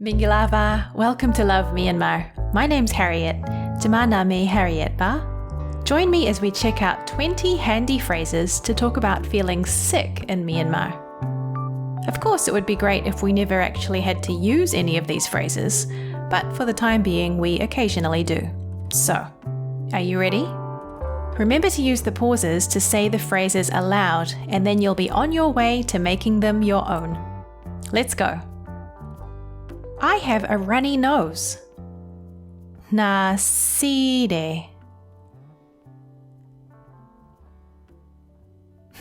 Mingilava, welcome to Love Myanmar. My name's Harriet. Jamana me Harriet ba. Join me as we check out 20 handy phrases to talk about feeling sick in Myanmar. Of course, it would be great if we never actually had to use any of these phrases, but for the time being, we occasionally do. So, are you ready? Remember to use the pauses to say the phrases aloud, and then you'll be on your way to making them your own. Let's go. I have a runny nose. Na si de.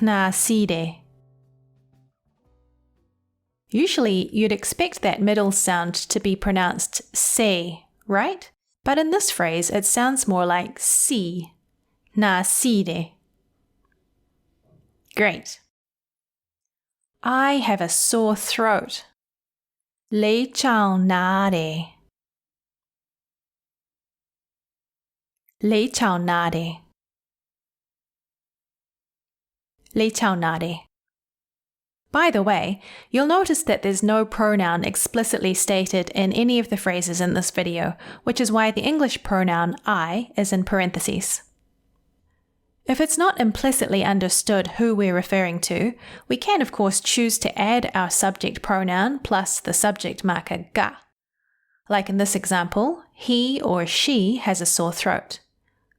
Na si de. Usually, you'd expect that middle sound to be pronounced se, right? But in this phrase, it sounds more like si. Na si de. Great. I have a sore throat. Lei chao na de. Lei chao na de. Lei chao na de. By the way, you'll notice that there's no pronoun explicitly stated in any of the phrases in this video, which is why the English pronoun I is in parentheses. If it's not implicitly understood who we're referring to, we can of course choose to add our subject pronoun plus the subject marker ga. Like in this example, he or she has a sore throat.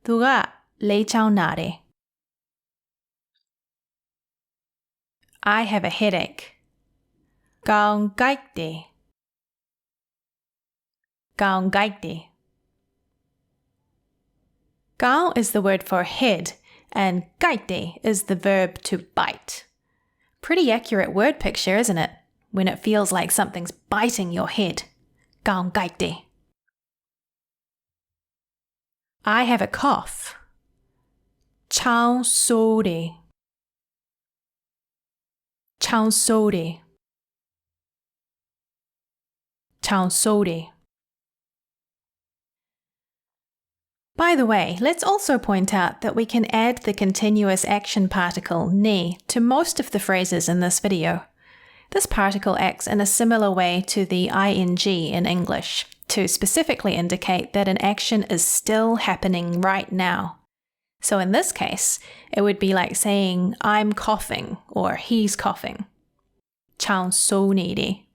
Tu ga lei chao na de. I have a headache. Gaon gaik de. Gaon gaik de. Gaon is the word for head, and gaite is the verb to bite. Pretty accurate word picture, isn't it? When it feels like something's biting your head. Gaon gaite. I have a cough. Chao so de. Chao so de. Chao so de. By the way, let's also point out that we can add the continuous action particle ni to most of the phrases in this video. This particle acts in a similar way to the ing in English, to specifically indicate that an action is still happening right now. So in this case, it would be like saying, I'm coughing, or he's coughing. Chao so ni de.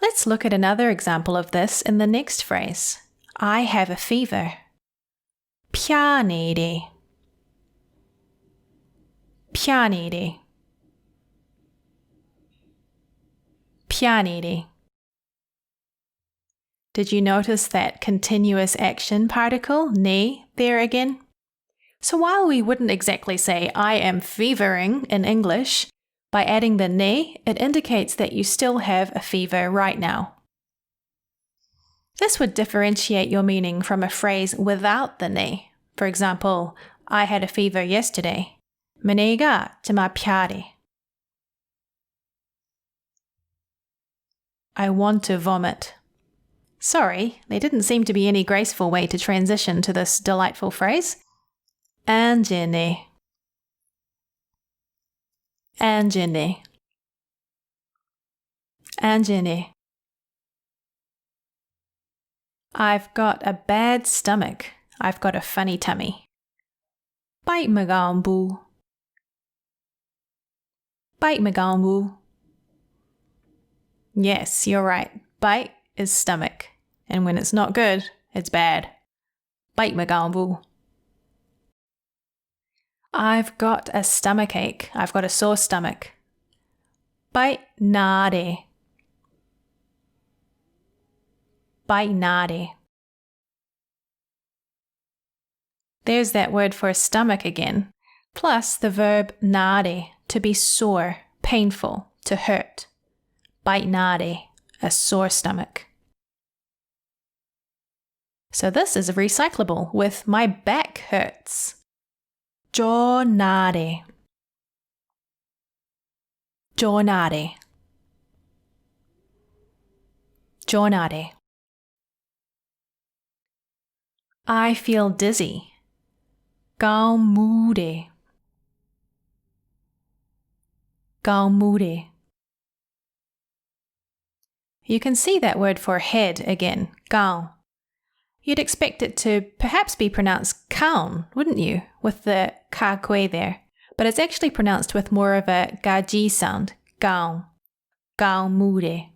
Let's look at another example of this in the next phrase. I have a fever. Pya ni de. Pya ni de. Pya ni de. Did you notice that continuous action particle, ni, there again? So while we wouldn't exactly say I am fevering in English, by adding the ni, it indicates that you still have a fever right now. This would differentiate your meaning from a phrase without the ni. For example, I had a fever yesterday. Mane ga jama pya de. I want to vomit. Sorry, there didn't seem to be any graceful way to transition to this delightful phrase. Anjene. Anjene. Anjene. I've got a bad stomach. I've got a funny tummy. Bite magambu. Bite magambu. Yes, you're right. Bite is stomach. And when it's not good, it's bad. Bite magambu. I've got a stomachache. I've got a sore stomach. Bite na de. Bite na de. There's that word for stomach again, plus the verb na de, to be sore, painful, to hurt. Bite na de, a sore stomach. So this is recyclable with my back hurts. Jaw na de. Jaw na de. Jaw na de. I feel dizzy. Gao mu de. Gao mu de. You can see that word for head again, gao. You'd expect it to perhaps be pronounced kaun, wouldn't you, with the ka kwe there, but it's actually pronounced with more of a gaji sound, gao, gao mure.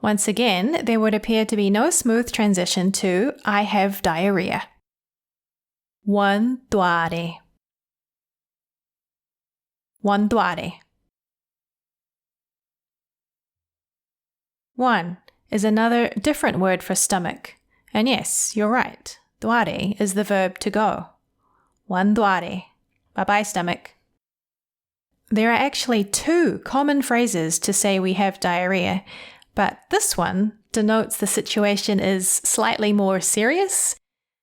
Once again, there would appear to be no smooth transition to I have diarrhea. One tuare. One tuare. One is another different word for stomach. And yes, you're right. Tuare is the verb to go. One tuare. Bye-bye, stomach. There are actually two common phrases to say we have diarrhea, but this one denotes the situation is slightly more serious.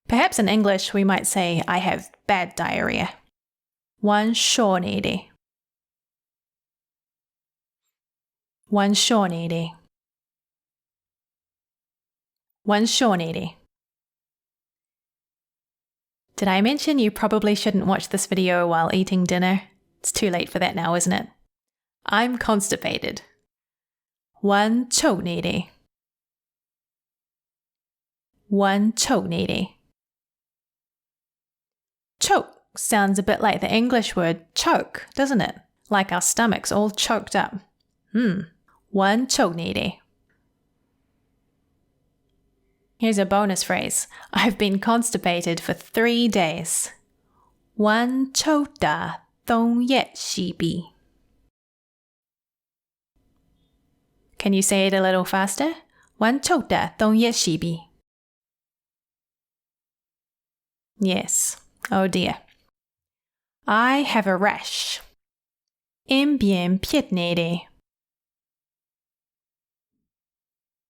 Perhaps in English we might say, I have bad diarrhea. One shornede. One shornede. One shornede. Did I mention you probably shouldn't watch this video while eating dinner? It's too late for that now, isn't it? I'm constipated. One choknede. One choknede. Choke sounds a bit like the English word choke, doesn't it? Like our stomachs all choked up. One choknede. Here's a bonus phrase. I've been constipated for 3 days. One chota thong yet shibi. Can you say it a little faster? One chota thong yet shibi. Yes. Oh dear. I have a rash. Im bien pietnede.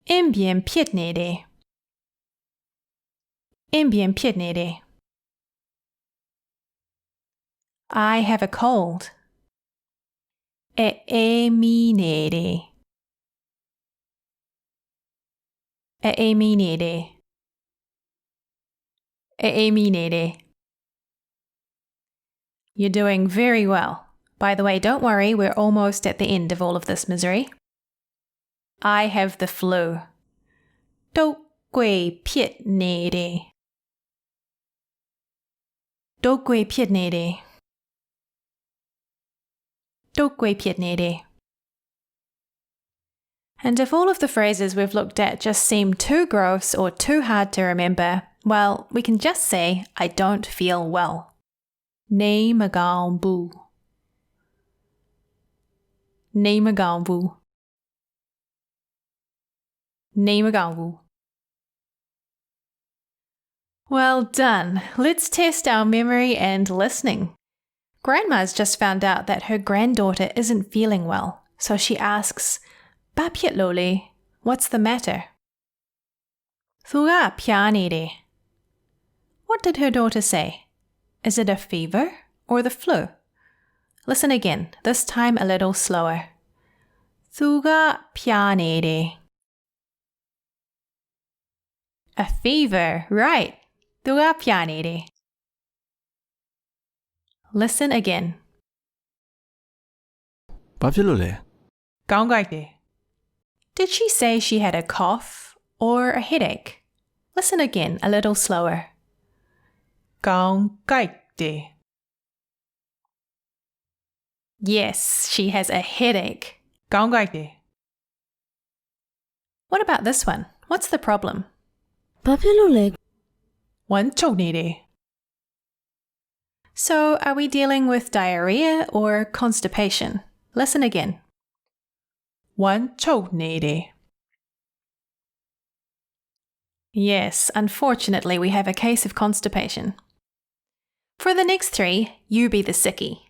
Im bien pietnede. Im bien pietnede. I have a cold. E minede. E minede. E minede. You're doing very well. By the way, don't worry, we're almost at the end of all of this misery. I have the flu. Do gui pietnede. Do gui pietnede. Do gui pietnede. And if all of the phrases we've looked at just seem too gross or too hard to remember, well, we can just say, I don't feel well. Nei magang bu. Nei magang bu. Nei magang bu. Well done. Let's test our memory and listening. Grandma's just found out that her granddaughter isn't feeling well, so she asks, Ba piet loli, what's the matter? Thuga pianide. What did her daughter say? Is it a fever or the flu? Listen again, this time a little slower. Thuga pianide. A fever, right. Thuga pianide. Listen again. Did she say she had a cough or a headache? Listen again, a little slower. Yes, she has a headache. What about this one? What's the problem? So, are we dealing with diarrhea or constipation? Listen again. Yes, unfortunately, we have a case of constipation. For the next three, you be the sickie.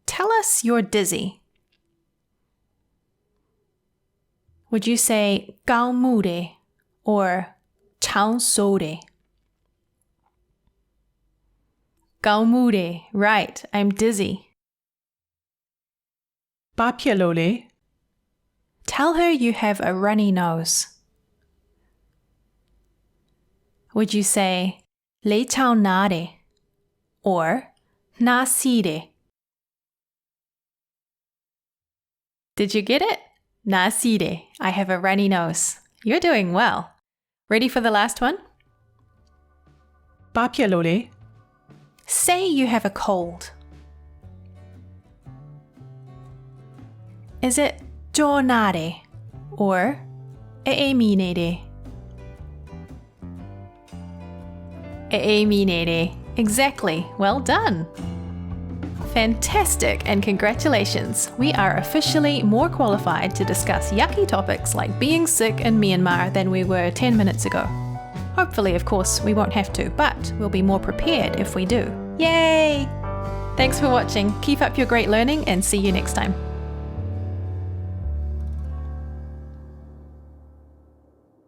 Tell us you're dizzy. Would you say gao mure or chang sode? Gao mure, right, I'm dizzy. Tell her you have a runny nose. Would you say lei chao nare or na sire? Did you get it? Nā sire, I have a runny nose. You're doing well. Ready for the last one? Papialore. Say you have a cold. Is it jonare or eeminere? Eeminere. Exactly. Well done. Fantastic, and congratulations. We are officially more qualified to discuss yucky topics like being sick in Myanmar than we were 10 minutes ago. Hopefully, of course, we won't have to, but we'll be more prepared if we do. Yay! Thanks for watching. Keep up your great learning and see you next time.